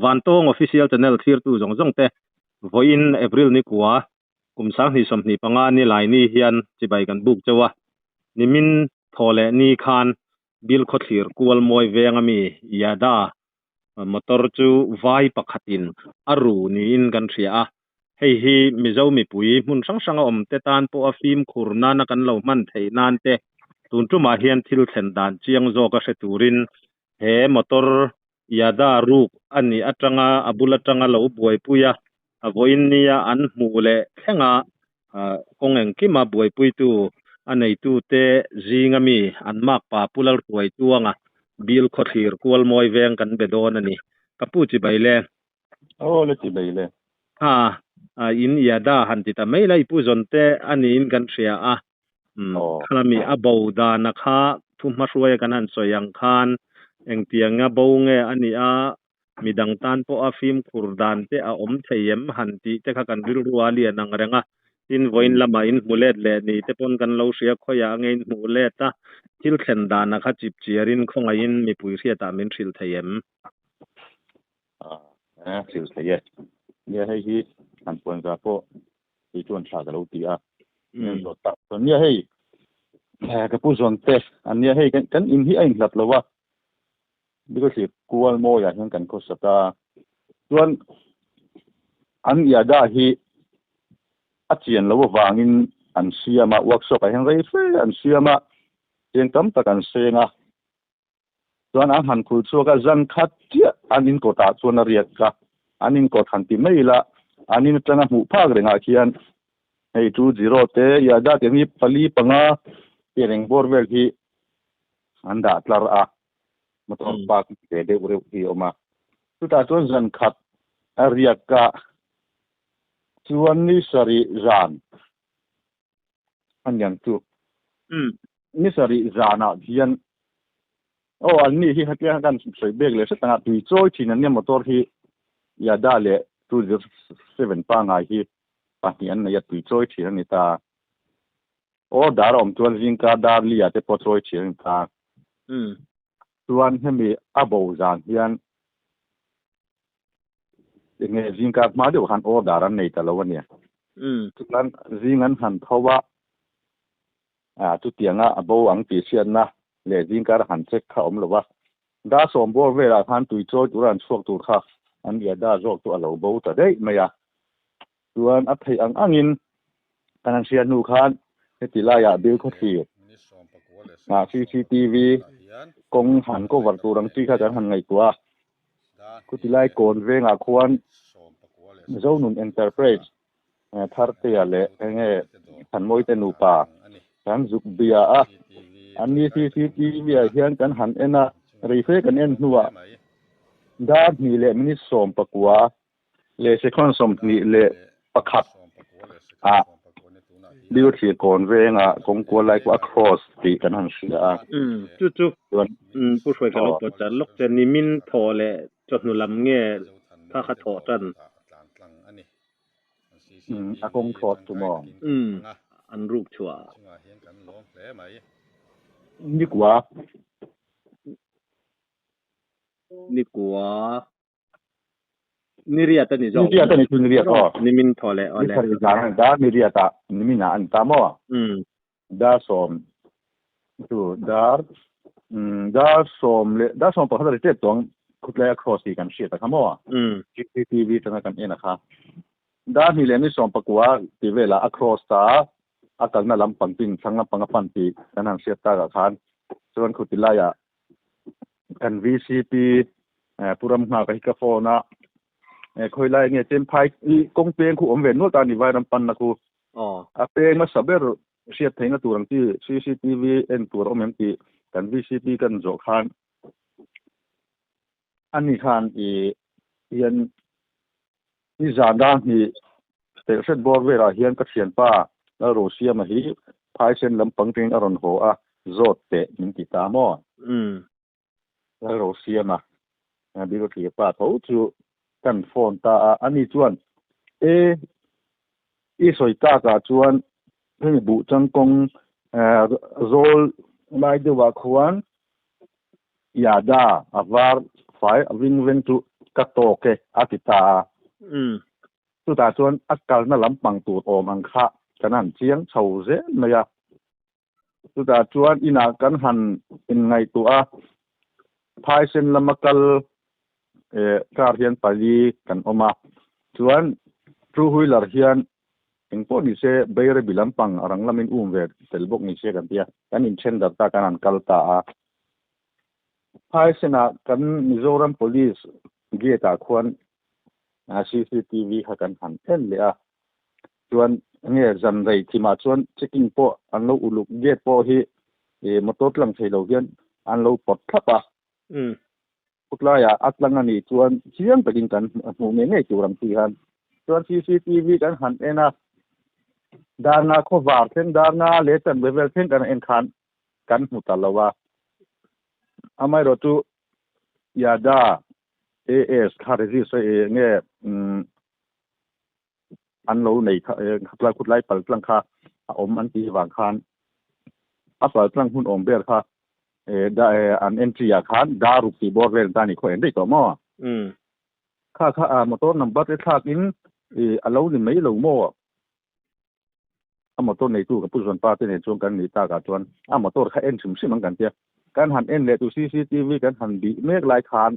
van tong official channel thir tu jong te voin April ni kwa kumsang ni som ni panga ni lai ni hian chibai kan buk chawa nimin thole ni khan bil khothir kual moi vengami yada motor chu vai pakhatin aru ni in kan thria a hei hi mizo mi pui mun sang om te tan po a film khurna na kan lo man thei nan te tun tu ma hian thil thlen dan chiang zo ka se turin he motor yada ruk ani atanga abulatanga lo buai puya avoin nia an mule thenga kongeng kima buai pui tu anei tu te zingami an mak pa pulal tuai tuanga bil khothir kual moi veng kan bedon ani kapu chi baile le chi baile in yada hanti ta mai lai pu zonte ani in kan thria a khalami abouda na kha thuma ruai kan an soyang khan engtianga bonge ani a midang tan po a film khurdan te a om theyem hanti te kha kan rilruwa lian ang renga tin voin lama in mulet le ni te pon kan lo sia khoya ngein muleta til thlen dana kha chip chiarin khonga in mi pui ria ta min thil theyem thil theye ne hei hi an pon za po ti chuan tha lo ti a lo ta ton ne hei ka pu zon te an ne hei kan in hi ain lat lowa because kual mo ya hian kan ko sata chuan an ya da hi a chian lo wangin an siama workshop a hen rei fe an siama chen tam ta kan senga chuan an han khul chuka zan khat tia anin ko ta chuan a riat ka anin ko than ti mai la anin tanga mu phak renga khian hei 20 te ya da te mi pali panga tereng borvel hi anda tlar a motor park te de ure hi oma tu ta chuan zan khat a riat ka chuan ni sari zan an yang tu ni sari zana hian an ni hi hatia kan sei bek le satanga tui choi thin an motor hi ya da le 207 pa ngai hi patian na ya tui choi thin ani ta darom chuan jing ka dar li ya te po choi thin ta chuan hemi abo zan hian nge jing ka ma deu han daran nei ta lo ania chuan jing an han thowa tu tianga abo ang ti sian na le jing ka han check kha om lowa da som bor vela han tui choi turan chuak tur kha an ya da jok tu alo bo ta dei maya chuan a thei angin kanan sian nu khan hetilaya bil kho thi CCTV kong han ko war turang ti kha han ngai tua kutilai kon venga khwan zonun enterprise tharte ale nge han moi te nu pa kan zuk bia a ani CCTV hian kan han ena reife kan en nuwa da ni le mini som pakwa le second som ni le pakhat liu thi kon venga kong ko lai ko across ti kan han sia chu pu shoi kan lo ta lok chen ni min thole chonu lam nge kha kha tho tan akong thot tu mo an ruk chua ni kwa ni ria ta ni jong ni ria ko ni min thole ole da ni ria ta ni mina an ta mo da som tu da som pa hada te tong kutlaya cross kan shit ta mo CCTV tana kan ena kha da ni le ni som pakwa ti vela across ta akal na lam pangping thanga pangapan ti kanang shit ta ga khan chuan kutilaya kan VCP puram na ka ka phone khoi lai nge tem phai kong peng khu om ven no ta ni vai ram pan na khu a peng ma saber siat thenga turang ti CCTV en tur om em ti kan VCP kan zo khan ani khan hian ni zanda ni station board vera hian ka thian pa la Russia ma hi phai sen lam pangpeng aron ho a zot te min ti ta mo la Russia ma bi ro thi pa tho chu kan phone ta ani chuan soi ta ka chuan hei bu changkong rol mai de wa khwan ya da avar fai wing tu กะโตเกอาติตาสุตาชวนอักกาลนะลำปังตูดอมังคะฉะนั้นเสียงเฉาเซนะยะสุตาชวนอินากันหันเป็นไงตัวภายเส้นลำมะกัลการเรียนปาลีกันออกมาชวนทรูหุยลาร์เฮียนเองพอนี่เสเบยร์บิลำปังอรังลามินเวดเตลบกนี่เสกันเตียกันอินเชนดัตตากันอันกัลตาภายเส้นกันมิโซรัม police เกียตาควรCCTV หักันหันเอ็นเลยชวนเนี่ยจันไรที่มาชวนเช็คกิ้งโปอันเราอุลุกเกตโปฮีมอเตอร์ลังเทโลเกียนอันเราปลดทับพุทธายาอัตลังอันนี้ชวนเชียงไปกินกันหมู่เมเนจูรังที่หันชวน CCTV กันหันเอ็นะดานาโควาร์เทนดานาเลตันเบเวลเทนกันเอ็นขันกันมุตลาวะอาไม่รู้จุยาดาAS คาริซิสเนี่ยอันเราในขับไล่ขุดไล่ปลังคาอมอันที่วางคานอัปลังหุ่นอมเบียร์ค่ะได้อันเอ็นทรีอาคารดารุกีบอร์เรนตานี่คอยได้ต่อมอค่ามอเตอร์นัมเบอร์ที่ทากินอันเรานี่ไม่ลงมอมอเตอร์ในตู้กับผู้ส่วนป้าที่ในช่วงกันนี่ตากาจวนมอเตอร์ค่าเอ็นชิมเหมือนกันเจ้าการหันเอ็นเลยตู้ CCTV กันหันดีเมฆลายคาน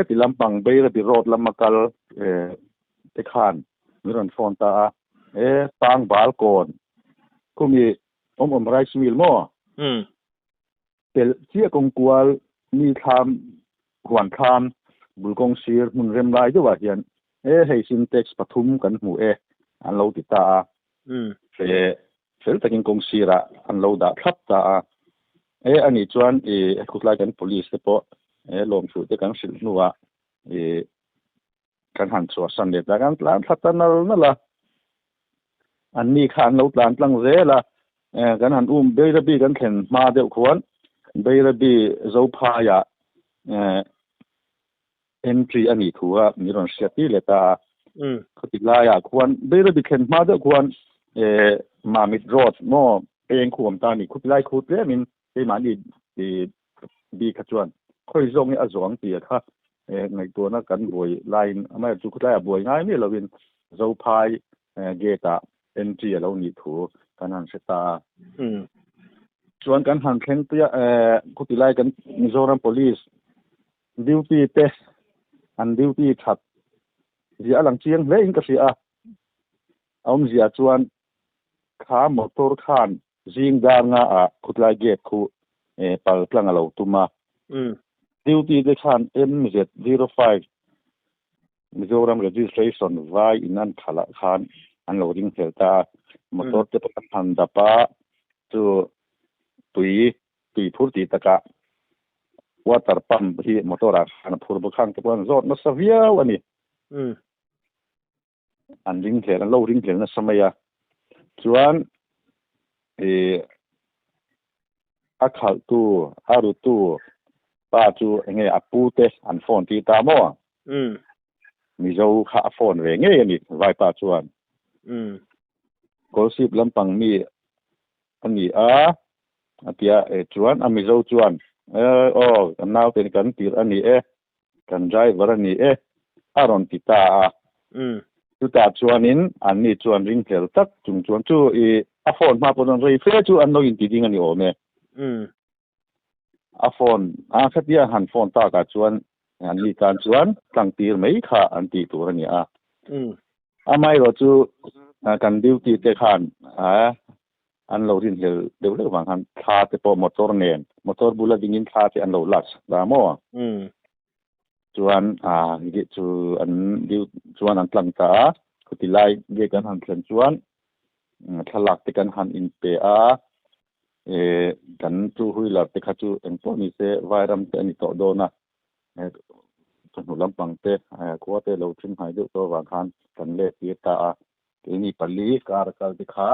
ติลำปังเบยร์ติโรดลำมะกัลติคานมิรันฟอนตาตางบาลโกนคุมีไรซ์มิลโมเตลเชียกงกวลมีคำหวนคำบุลกงซีร์มุนเรมไลด้วยว่าเหียนให้ซินเท็กซ์ปฐุมกันหมู่อันเราติตาเฟลตะกินกงซีระอันเราดาทับตาอันนี้จวนคุดไล่กัน police เปาะลงสู่ที่กันสินัวกันหันสัวสันเด็ดกันหลานทัตนานั่นล่ะอันนี้ขันเราหลานตั้งเจล่ะกันหันเบยร์บีกันเข็นมาเดียวควรเบยร์บีเจ้าพายะentry อันนี้ทัวมีรอนเสียที่เลตาเขาติดลายควรเบยร์บีเข็นมาเดียวควรมามิดรอดโม่เองขวมตานี่คุดไล่คุดเรื่องมินไอ้หมาดีบีขจวนค่อยส่งให้อจวงเตียค่ะในตัวนักกันบวยไลน์ไม่จุกได้บวยง่ายนี่เราเป็นเจ้าพายเกตาเอ็นจีเราหนีถูกันหันเสตาส่วนกันหันเข่งเตียคุติไลกันมิโซรัม police duty test and duty ชัดเสียหลังเชียงเลยอิงกเสียเอาเสียส่วนขามอเตอร์ขันจิงดางาคุติไลเกตคูปัลพลังเราตุมาduty เด็กขัน MZ05 Mizoram registration vai inan khala khan unloading helta motor te pakhan dapa chu tui phurti taka water pump hi motora khan phur bukhang te pon zot na savia wani an ring thel an loading thel na samaya chuan akhal tu aru tuป้าจูเงยปูเตอันโฟนตีตามอมีเจ้าขาโฟนเวงเงี้ยนี่ไว้ป้าจวนก็สิบลำปังมีอันนี้เตียจวนมีเจ้าจวนอันนาวเป็นกันตีอันนี้กันใจวรนี้อารอนติตาจุดตาจวนนินอันนี้จวนริงเทลตักจุงจวนจูโฟนมาปนรีเฟรจูอันโนอินติดิงอันนี้โอเมโฟนคัดเดียหันโฟนตากาจวนอันนี้การจวนตั้งตีไม่ขาอันตีตัวนี้ไม่รู้จูกันดิวตีเตขันอันเราเรียนเดี๋ยวเรื่องบางคันท่าเตปมอเตอร์เนียนมอเตอร์บุลดิ้งท่าที่อันเราลักดามอจวนจูอันดิวจวนอันตั้งตาคุติไลเกี่ยกันหันเขียนจวนทลักเตกันหันอินเปกันจูหุยหลับเตคัจูเอ็นพวกนี้เสวายรัมเตอันนี้ต่อโดนะจนหนุลำปังเตกัวเตเราชิมหายด้วยตัววางคันกันเล็กตาทีนี้ปลีการกัลติขา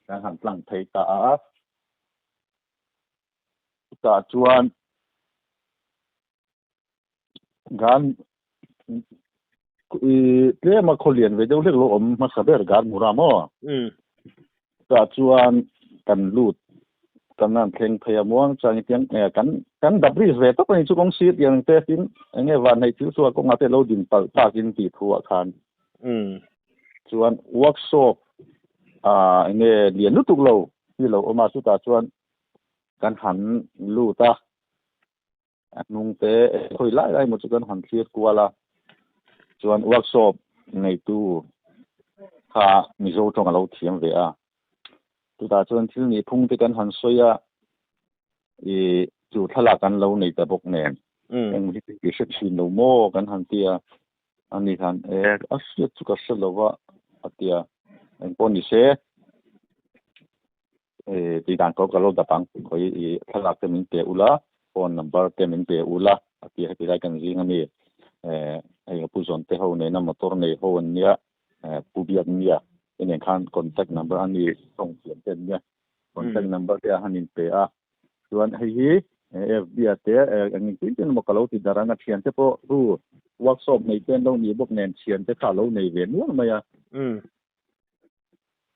การหันหลังไทยตาจวนการเตมาคนเรียนเวเดลเล็กโลอมมาสับเบอร์การมูรามอตาจวนกันลูด กำนันเพลงพยามวงจังเตียงกันดับริสเวตก็เป็นจุกองซีดอย่างเตตินเงี้ยวันให้ถือส่วนก็มาเตโลดินปากินตีทัวคานส่วนเวิร์กช็อปเงี้ยเรียนรู้ตุกโลที่เราเอามาสุดาส่วนกันหันลู่ตานุงเตค่อยไล่หมดกันหันเคลียร์กว่าละส่วนเวิร์กช็อปในตู้ค่ามีโจทย์ของเราเทียมเวียตุตาส่วนที่นี่พุ่งไปกันหันสวยจู่ทลากันเราในตะบกแนนยังมีที่เช็ดชินโนโมกันหันเตียอันนี้คันอัศยจุกสลวะอัเตียen ponise ti dan ko kalo datang ko thalak te min te ula phone number te min te ula ati ha ti kan ring ami ai pu zon te ho ne na motor ne ho nia pu biak nia en kan contact number ani song chen ten nia contact number te hanin pe a tuan hi fb te ang tin ten mo kalo ti daranga thian te po ru workshop nei ten lo ni bok nen thian te kha lo nei ve nu ma ya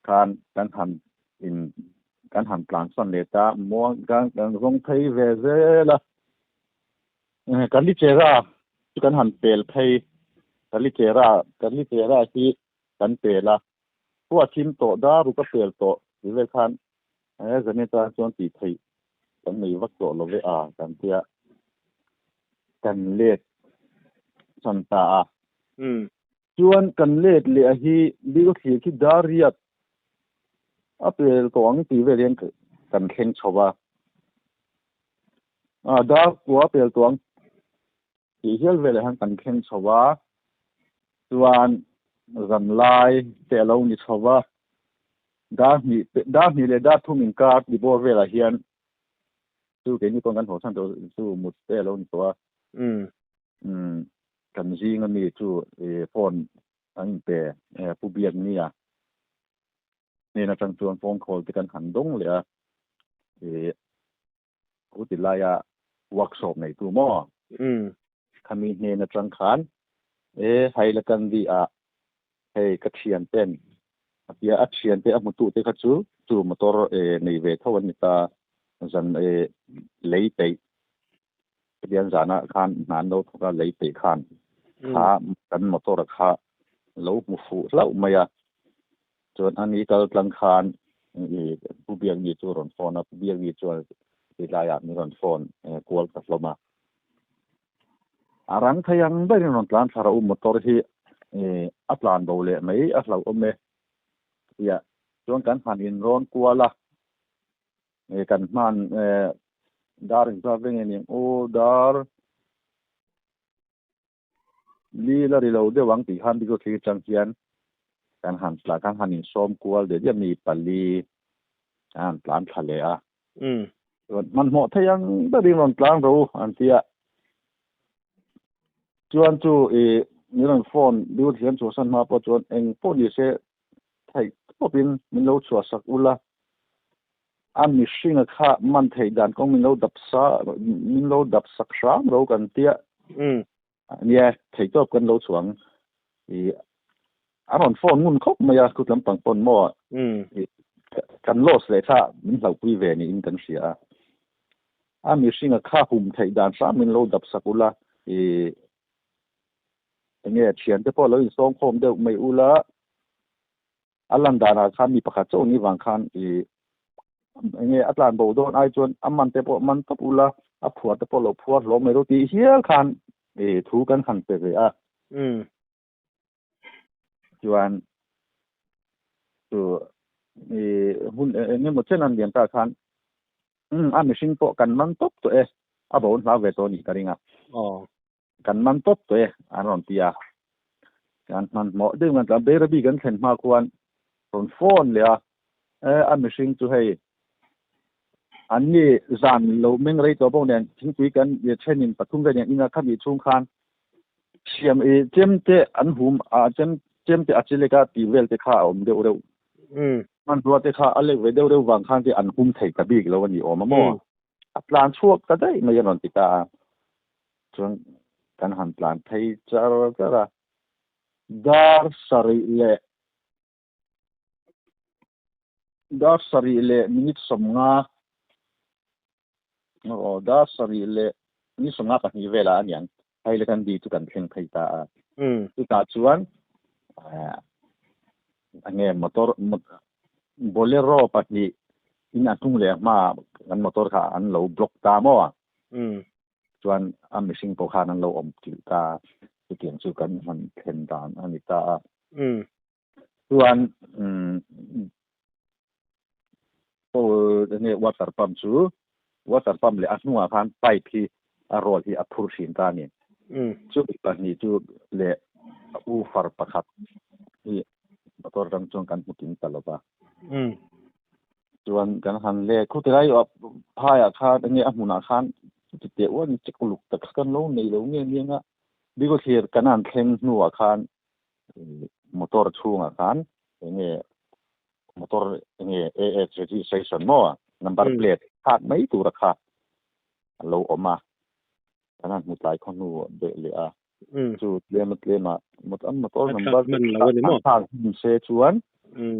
kan han in kan han plan son leta mo kan rong thai ve ze la kan li chera kan han pel phai kan li chera ki kan pela ko achim to da ru ka pel to ve khan zane ta chon ti thai kan nei wak to lo ve kan tia kan let san ta chuan kan let le hi bi ko thi ki dariat apel tong ti ve len kan khen chowa da ko apel tong ti hel ve le han kan khen chowa chuan ram lai te lo ni chowa da ni le da thumin ka di bo ve la hian tu ke ni kon kan ho san to tu mut te lo ni chowa kan jing ani chu phone an pe pu biak niนี่นะจังจวนโฟนคอลที่กันหันดงเลยอุติลายะเวิร์กช็อปในตัวมอคำมีเนี่ยนะจังขันให้ละกันดีให้กัดเชียนเป็นเดี๋ยวอัดเชียนเป็นมุตุเตคัดจูมอเตอร์ในเวทวันนี้ตาจันเลยไปเรียนจานะขันนานโน้ตก็เลยไปขันขากันมอเตอร์ขาแล้วมุฟูแล้วไม่ส่วนอันนี้ก็กลางคานผู้เบียงมีจวนฟอนผู้เบียงมีจวนที่ลายมีรอนฟอนกวลกับลมาอารังทยังได้รอนกลางสารมอเตอร์ที่อัปลานโบเลไม่อัปลาอมเมยส่วนการหันอินรอนกวละกันมันดารินซาเวงนี่โอดาร์ลีลาริโลเดวังตีหันที่ก็ที่จังเกียนการหันปลาการหันอินซ้อมกวลเดี๋ยวจะมีปลีปลานทะเลมันเหมาะทยังได้ริมกลางเราอันเตียจวนจูนี่รอนฟอนดูเทียนโซซันมาปจวนเองพวกนี้เสไทยก็เป็นมินโลชัวสักอุละอันมีสิ่งค่ามันไทยดันก็มินโลดับสักสามเรากันเตียเนี่ยไทยจบกันโลชวงอันฟอนงุนครบมายาคุลำปังปนหม้อกันโลสเลยถ้ามันเราคุยเวนี่อินกันเสียอันมีสิ่งค่าหุ่มไทยดันสามมินโลดับสักอุละเนี่ยเชียนแต่พอเราอินส่งโคมเดียวไม่อุละอัลลันดานาคันมีประคัตโจนี่วังคันเนี่ยอัตลานโบโดนไอจวนอัมมันแต่พอมันตับอุละอับผัวแต่พอเราผัวเราไม่รู้ตีเฮียคันถูกันขันไปเลยจวนตัวหุ่นเนี่ยหมดเช่นนั้นเดียนตาคันอันมีสิ่งโปกันมันตบตัวอับอุ่นลาเวตัวนี้กันริงกันมันตบตัวอันนนตีกันมันเหมาะดึงมันกับเบรบีกันเห็นมาควรตอนฟอนเลยอันมีสิ่งตัวให้อันนี้จานเราไม่ไรตัวพวกเนี่ยทิ้งคุยกันอย่าเช่นนี้ปทุมกันอย่างนี้นะขับอีช่วงคันเชียมเจมเตอันหุ่มเจมเตอาจจะเล็กตีเวลเตข้าเดี๋ยวมันตัวเตข้าอะไรเดี๋ยววางข้างที่อันหุ่มไทยกับบีกแล้ววันนี้มาโม่อัปลานชั่วก็ได้ไม่ยันติตาช่วงการหันปลานไทยจะระดาร์สรีเลมินิตสมงา da sari le ni sunga ka ni vela anian hai le kan di tu kan theng thai ta tu ta chuan ane motor bolero patni ina tung le ma kan motor kha an lo block ta mo chuan a missing po khan an lo om ti ta ti tiang chu kan man thlen dan ani ta chuan ne water pump le asnuwa khan pipe hi a rol hi a phur sin ta ni chu patni chu le u far pakhat ni motor rang chung kan putin taloba chuan kan han le khutai phaya kha nge amuna khan te wan chikuluk tak kan lo nei lo nge nga bigo thir kanan thleng nuwa khan motor chunga khan nge motor nge AS registration mo number plate khat mai tu rakha lo oma kanan mutlai khonu de le a chu tlema motor number khat se chuan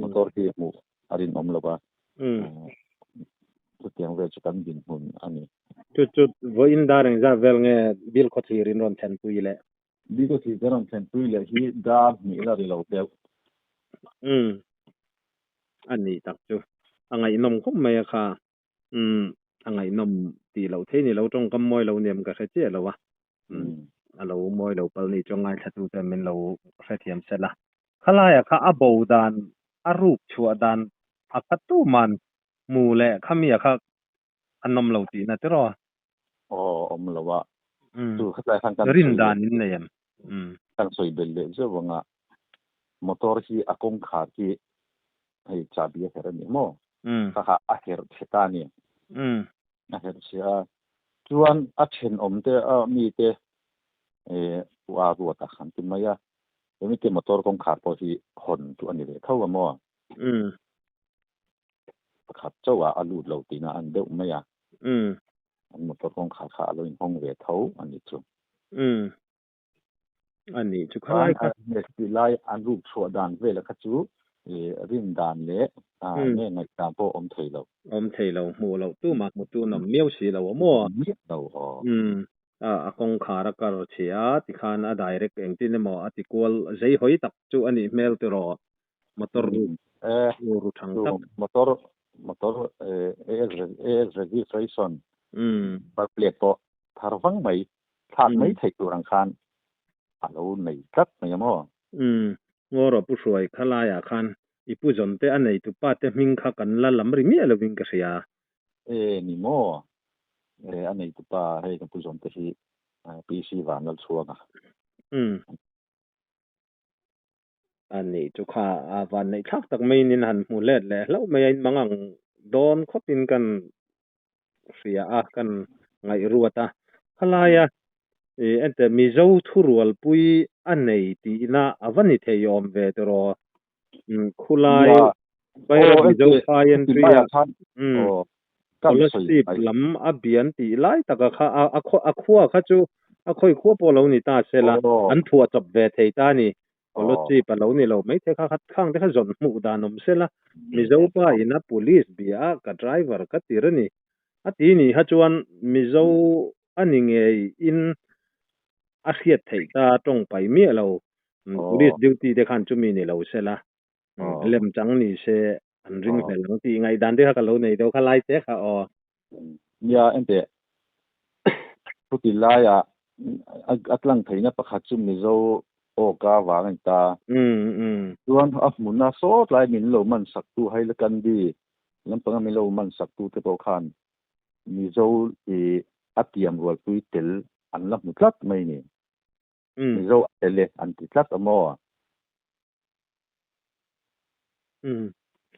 motor ki mu arin om loba tu tiang ve chu kan bin hun ani chu vo in dareng za vel nge bil khothir in ron thlen pui le bil khothir ron thlen pui le hi da mi la ri lo teอันนี้ตักจูอังไงนมก็ไม่ค่ะอังไงนมตีเราเทนี่เราจงกำมอยเราเนี่ยมันก็เสียแล้ววะเรามอยเราเปิลนี่จงไงชัดดูแต่มันเราเสียมเสร็จละขลายค่ะอบูดานอรูปชัวดานอักตุมันมูแหละขมีค่ะอันนมเราตีนะที่รออมละวะดูเข้าใจทางการรินดานนี่เนี่ยตั้งสวยเบลเลยเจ้าว่ามอเตอร์ที่อากงขาที่ให้จาบีเฮรนี่โมค่ะอาเฮรเทตานี่อาเฮรเสียจวนอาเชนอมเตมีเตว่ารัวตะขันติมายะมีเตมอเตอร์กงขาพอที่หนตัวนี้เลยเท่าว่าโมขับเจ้าว่าอาลูดเหล่าตีนะอันเดียวไม่ยะอันมอเตอร์กงขาเราห้องเวทเท่าอันนี้จุอันนี้จุคลายครับเนสติไลอันรูปชัวดานเวลคัจูรินดานเลเนี่ยในตามพวกอมเทเราหมู่เราตู้หมักหมู่ตู้นำเมียวสีเรามั่วเราอากงขารกรเชียติคานไดเรกเองที่เนี่ยหมออติกวลใจหอยตักจูอันนี้เมลติรอมอเตอร์รูทางตักมอเตอร์AS registration บัตรเปลี่ยนตัวทารฟังไม่ทานไม่ไทยตัวรังคานเราในกัดไม่ยมั่วงัวเราผู้ช่วยขลายคันอีผู้จนเตอันไหนตุป้าเตมิงคักันละลำริมีอะไรวิ่งกระเสียนี่มั่วอันไหนตุป้าให้กับผู้จนเตที่ปีซีวานเราชัวร์นะอันนี้จุค่าวันในทักตักไม่นินหันหมู่เล็ดแหละแล้วไม่มังโดนคบกันกันเสียกันไงรัวตาขลายอันแต่มีเจ้าทุรวลปุยอันไหนตีน่าอวันนี้เทยอมเวทรอคุลายไปมีเจ้าไฟยันทรีพอลสิบลำอเบียนตีไล่ตะกะค่ะอะคัวค่ะจูอะค่อยคัวปอเรานี่ตาเสละอันทัวจับเวทเฮตานี่พอลสิบเรานี่เราไม่เทค่ะข้างเทค่ะจนหมู่ดานมเสละมีเจ้าป้าอินะ police เบียกับ driver กับตีรนี่อะตีนี่ฮะจวนมีเจ้าอันนี้ไงอินอาเซียไทยตาตรงไปเมียเราpolice duty เดคันจุมีนี่เราเสละเล่มจังนี่เสอันริงเฮลังตีไงดันเดค่ะเราในเดาค่ะไล่เตค่ะเนี่ยอันเดพุติลายอัตลังไทยนะประคัดจุมีโซโอกาวางตาส่วนอัฟมุนาโซไลมินโลมันสักตูให้ละกันดีลำปังมิโลมันสักตูเตปอคันมีโซอัตยามรวลตุยเตลอันลับมุตลัดไม่นี่มีโซเอเลอันติดลัดอมอ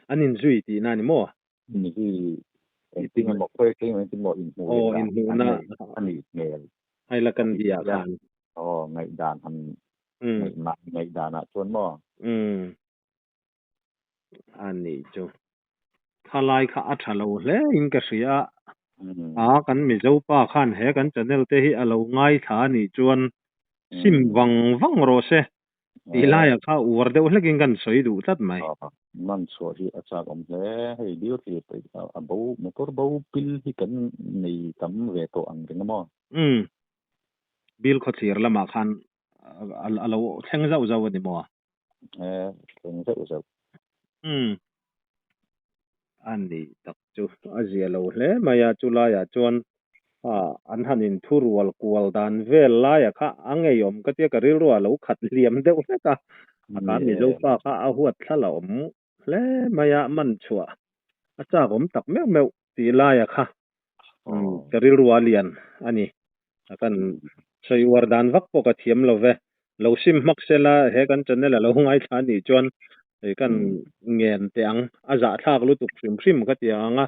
อันนี้จุยตีนั่นนี่มั่วนี่คือที่มันบอกเพื่อที่มันจะบอกอินหูอินหูนะอันนี้เมลให้ละกันดีอ่ะกันไงดานทำไงดานอ่ะชวนมั่วอันนี้จูถ้าไล่ข้าอัฐเราเลยอินกษีอ่ะกันมีเจ้าป้าขันเฮกันจะเนลเตหิเราง่ายฐานี่จวนซิมวังโรเซตีไล่ข้าอวดเดี๋ยวเล็กกันสวยดูตัดไหม มันชัวที่อาจารย์อมแลให้เดียวที่ไปเบามอเตอร์เบาปิลที่กันในตำเวโตอันกันมอบิลขอเสียละมาคันเราแข่งเจ้านี่มัวแข่งเจ้าอันนี้ตักจูอาเจียเราแลมายาจุลายาจวนอันหันินทุรวลกวลดานเวลลายค่ะอังเอยมก็เตียกริรัวเราขัดเหลี่ยมเดวนะคะอาการมีโลฟ้าค่ะอาหวดซะละแลมายามันชัวอาจารย์ผมตักแมวตีลายค่ะกริรัวเลียนอันนี้กันใช้วรดานวักปกติมเราเราซิมมักเซลาเฮกันจนเนี่ยเราหงายฐานนี่จวนกันเงียนเตียงอาจจะทากลุตุกซิมก็เตียง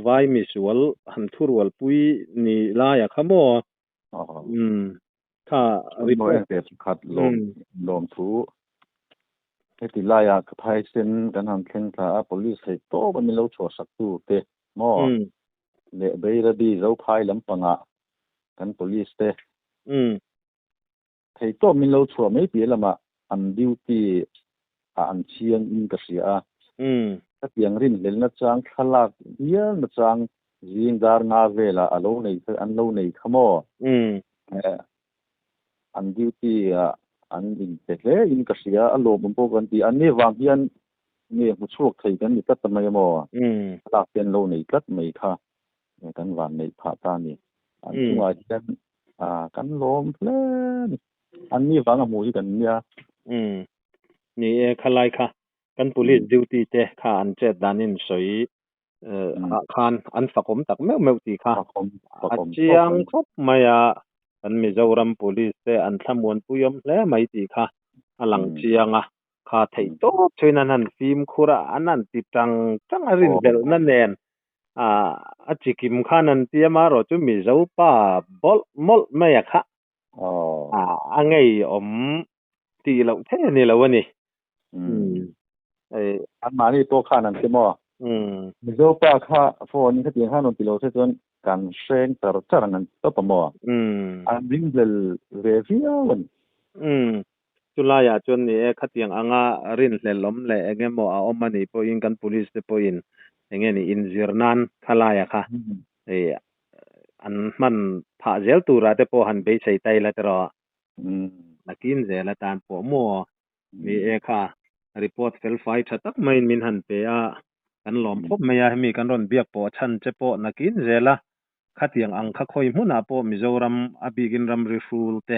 ไว้มีสวลหันทุรวลปุยนี่ลายค่ะโมถ้าริปเตอร์ขัดลมทูให้ติลายากับไพเซนกันหันเข่งถ้า police ให้โตมันมีเราชัวสักตู้เตมอเลเบรดีเราพายลำปังกัน police เตให้โตมีเราชัวไม่เปลี่ยนละมาอันดิวตี้อันเชียงอินกเสียถ้าเพียงรินเล่นนะจังขลักเยี่ยมนะจังยิงดาร์นาเวลาอโลในอันโลในขโมอันดิวตี้อันอินเตเลอินกเสียอโลมันพวกกันที่อันนี้วางเพียนนี่ผู้ช่วยไทยกันนี่ตัดทำไมมอลากเป็นโลในตัดไม่ค่ะกันวางในผาตานี่อันที่ว่ากันลมเพลนอันนี้วางหมู่กันเนี่ยนี่ขลายค่ะกัน police duty เตค่ะอันเจ็ดดานินสวยคานอันฝากผมตักแมวตีค่ะอาเจียงครบมายาอันมิโซรัม police เตอันทำวนปุยมและไม่ตีค่ะหลังเจียงค่ะไทยโตช่วยนั่นฟิล์มคุระอันนั้นติดจังอรินเดลนั่นเองอาจิกิมขานันเตียมารอจุมิโซป้าบอลมอลไม่อะค่ะอันไงตีเราเท่นี่แล้ววะนี่อันมานี่ตัวค่านั่นใช่มั้ยมิโซป้าค่าโฟนี่ก็เตียง5 กิโลเซนกันเซนตร์จังนั้นตัวปะมั้ยอันริงเดลเรวิอาวันจุลายาจนนี่ขัดยังรินเลลมเลยเงมอมันนี่พอยิงกัน police พอยิงเงี้ยนี่อินซิรนันขลายค่ะอันมันผ่าเจลตูระแต่พอหันไปใส่ไตละตรอนักอินเจละตานพอมัวมีค่ะรีพอร์ตเฟลไฟชัตักไม่มินหันเปียกันล้อมพบไม่ยามีกันรอนเบียกปอชันเจปอนักอินเจละขัดยังอังคักคอยมุนาปอมิโซรัมอบิกินรัมรีฟูลเต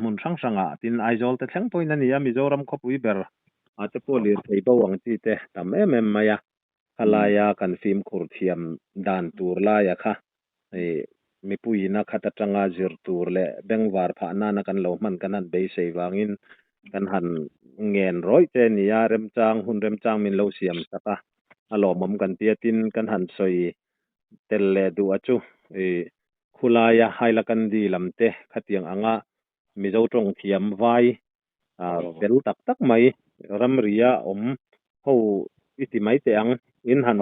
มุนสังสังตินไอโซลเตทั้งปอยนันยามิโซรัมคบวิเบอร์อาจจะปอลีร์ไทยบวังจีเตทำเมมายาขลายากันฟิล์มคุรทียมดานตูร์ลายาค่ะมีปุยนักขัดจังอาจิรตูร์เล่เบงวาร์ผ่านนากันโลมันกันนั่นเบย์เซวังอินกันหันเงินร้อยเจนี่ยาเริ่มจางหุ่นเริ่มจางมินโลเซียมสักะอารมณ์กันเตียตินกันหันสวยเตลเลดูอาจูคุลายาไฮละกันดีลำเตะขัดยังมิเจ้าตรงเทียมไว้เปลตักไม่รำเรียเขาอิติไม่เตียงอินหัน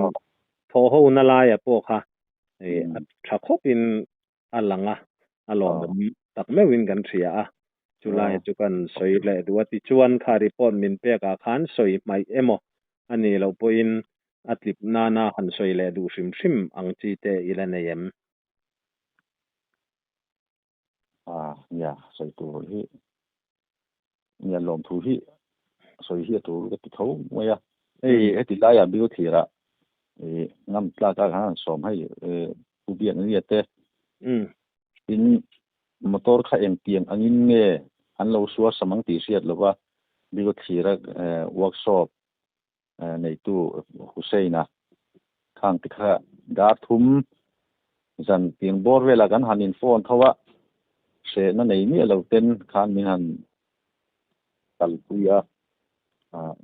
โทเขานาลายพวกค่ะถ้าคบอินอัลลังอารมณ์ตักไม่วินกันเสียจุลายจุกันสวยเลยดูว่าที่ชวนคาริปอนมินเปกาขันสวยไม่อันนี้เราพูดอัตลิปนาขันสวยเลยดูชิมอังจีเตอิเลเนียมเนี่ยสวยตัวที่เนี่ยลมทูที่สวยที่ตัวก็ติดเขาไม่ติดได้ยาบิวทีละงั้นปลาตาหาสมให้ผู้เบียนนี่เตอินมอเตอร์ข้าเองเตียงอันนี้เนี่ยอันเราชัวสมังตีเสียดหรือว่าบิวทีละเวิร์กช็อปในตู้ฮุเซนะข้างที่ข้าดาทุ่มจันเตียงบอร์เวลากันหันอินโฟนเขาว่าเสนั่นเองนี่เราเต้นข้างมีหันตัลปุย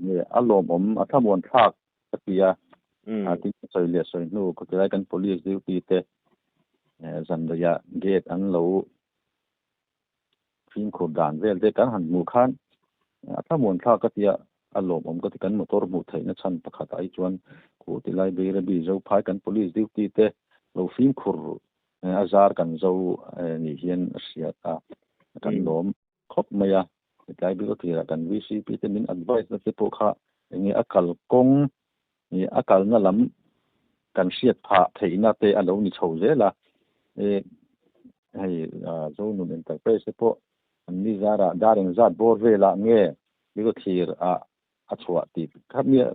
เนี่ยอารมณ์ผมถ้ามวนภาคตะเกียที่สวยเลียสวยนู่ก็จะได้กัน police duty เตจันระยะเกตอันเราฟิล์มโคดานเวลเดกันหันหมู่คันถ้ามวนภาคก็จะอารมณ์ผมก็จะกันมอเตอร์หมู่ไทยนะชันประคัตไอจวนกูที่ไล่เบรบีเจ้าพายกัน police duty เตเราฟิล์มคูอาจารย์กันเจ้านี่เฮียนเสียกันล้มครบไหมไล่เบรบีกันวิซีพีเตมิน advice นะที่พวกเขา ngi akal kong ni akal na lam kan siat pha theina te alo ni chho je la hai zo nu enterprise po ni zara daring zat bor vela nge bigo thir a chwa ti khamia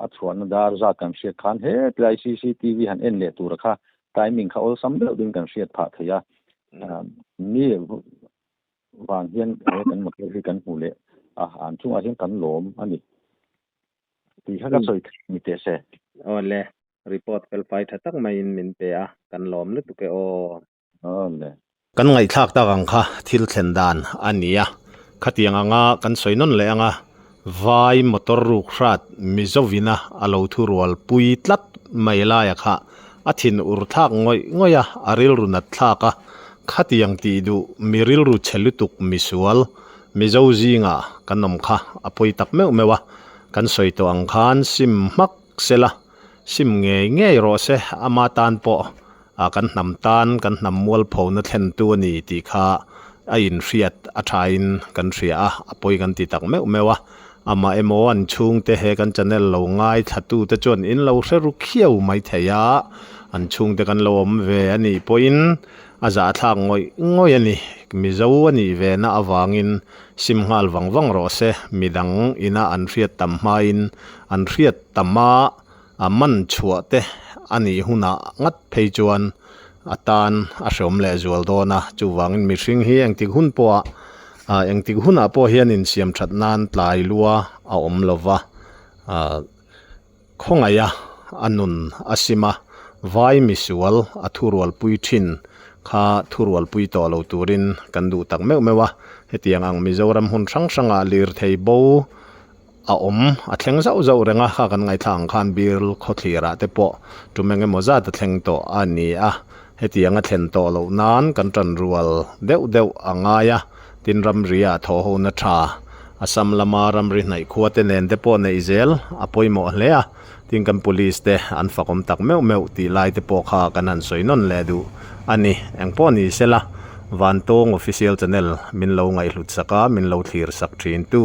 a chwa na dar za kan siat khan he CCTV han en le tur kha timing kha ol sam de din kan siat pha theya ni wang hian kan mo ke kan hule an chung a hian kan lom ani ti kha ka soi mi te se le report pel pai thatak mai in min pe a kan lom lu tuke le kan ngai thak ta gang kha thil thlen dan ania khatianga nga kan soinon le anga vai motor ruk rat mizovina alo thurwal pui tlat maila ya kha athin ur thak ngoya aril runat thaka khatiang ti du miril ru chelutuk misual mizozinga kanom kha apoi tak mewa kan soito ang khan sim mak sela sim nge ro se amatan po kan namtan kan nammol phona thlen tu ni ti kha a in riat a thain kan ria apoi kan ti tak mewa ama emo an chung te he kan channel lo ngai thatu te chon in lo hreru khiau mai theya an chung te kan lom ve ani poin aza thak ngoi ani mizo ani ve na awangin simngal wangwang ro se midang ina an riat tammain an riat tama aman chua te ani huna ngat pheichuan atan a som le zual dona chuwangin mi hring hi engtik hun po engtik huna po hian in siam that nan tlai lua a om lova khongaya anun asima vai misual athurwal pui thin kha thurwal pui to lo turin kan du tak mewa hetiang ang mizoram hun sangsanga lir thei bo a om a thleng zau renga kha kan ngai thang khan bil khothira te po tumenge moza ta thleng to ani a hetianga thlen to lo nan kan tran rual deu angaya tin ram ria tho ho na tha asam lama ram ri nai khuate nen te po nei zel apoi mo hlea tin kan police te an fakom tak meu ti lai te po kha kan an soinon le du ani engpo ni sela wantong official channel min lo ngai hlut saka min lo thlir sak thin tu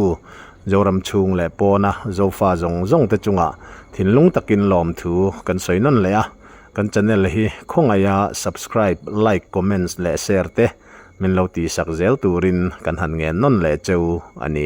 zoram chung le pona zofa zong te chunga thinlung takin lom thu kan soinon le a kan channel hi khongaya subscribe like comments le share te min lo ti sak zel turin kan han nge non le cheu ani